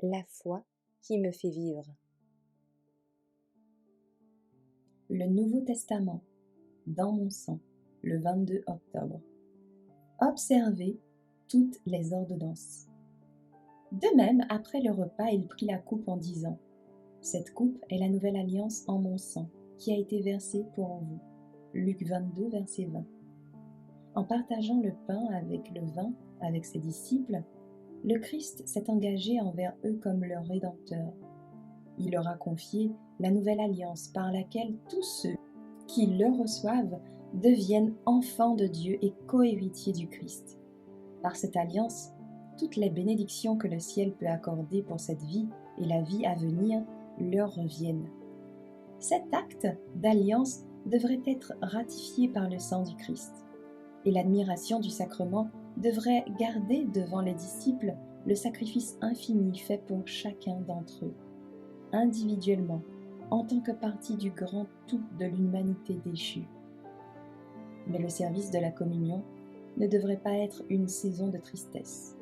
La foi qui me fait vivre. Le Nouveau Testament, dans mon sang, le 22 octobre. Observez toutes les ordonnances. De même, après le repas, il prit la coupe en disant : Cette coupe est la nouvelle alliance en mon sang, qui a été versée pour vous. Luc 22, verset 20. En partageant le pain avec le vin avec ses disciples, le Christ s'est engagé envers eux comme leur Rédempteur. Il leur a confié la nouvelle alliance par laquelle tous ceux qui le reçoivent deviennent enfants de Dieu et cohéritiers du Christ. Par cette alliance, toutes les bénédictions que le ciel peut accorder pour cette vie et la vie à venir leur reviennent. Cet acte d'alliance devrait être ratifié par le sang du Christ, et l'admiration du sacrement devrait garder devant les disciples le sacrifice infini fait pour chacun d'entre eux, individuellement, en tant que partie du grand tout de l'humanité déchue. Mais le service de la communion ne devrait pas être une saison de tristesse.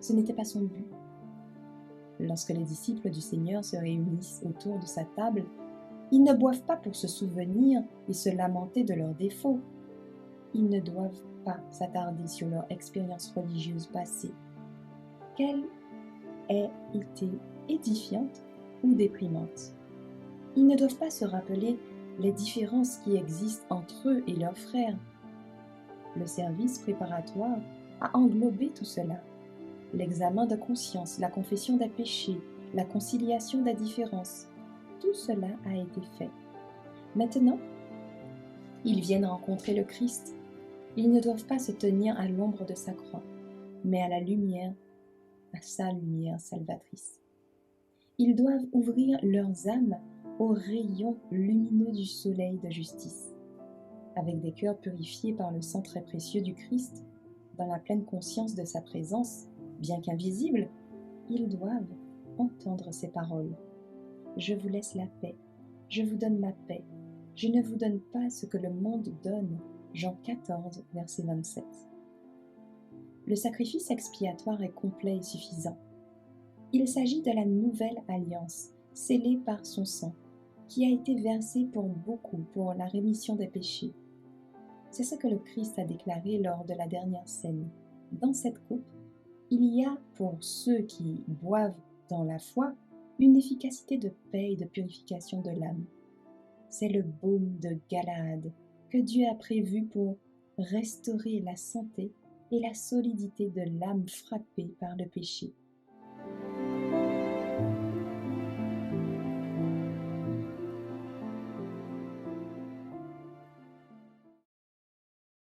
Ce n'était pas son but. Lorsque les disciples du Seigneur se réunissent autour de sa table, ils ne boivent pas pour se souvenir et se lamenter de leurs défauts. Ils ne doivent pas s'attarder sur leur expérience religieuse passée, qu'elle ait été édifiante ou déprimante. Ils ne doivent pas se rappeler les différences qui existent entre eux et leurs frères. Le service préparatoire a englobé tout cela. L'examen de conscience, la confession des péchés, la conciliation des différences, tout cela a été fait. Maintenant, ils viennent rencontrer le Christ. Ils ne doivent pas se tenir à l'ombre de sa croix, mais à la lumière, à sa lumière salvatrice. Ils doivent ouvrir leurs âmes aux rayons lumineux du soleil de justice. Avec des cœurs purifiés par le sang très précieux du Christ, dans la pleine conscience de sa présence, bien qu'invisible, ils doivent entendre ces paroles. Je vous laisse la paix, je vous donne ma paix, je ne vous donne pas ce que le monde donne. Jean 14, verset 27. Le sacrifice expiatoire est complet et suffisant. Il s'agit de la nouvelle alliance, scellée par son sang, qui a été versé pour beaucoup pour la rémission des péchés. C'est ce que le Christ a déclaré lors de la dernière scène. Dans cette coupe, il y a pour ceux qui boivent dans la foi une efficacité de paix et de purification de l'âme. C'est le baume de Galaad que Dieu a prévu pour restaurer la santé et la solidité de l'âme frappée par le péché.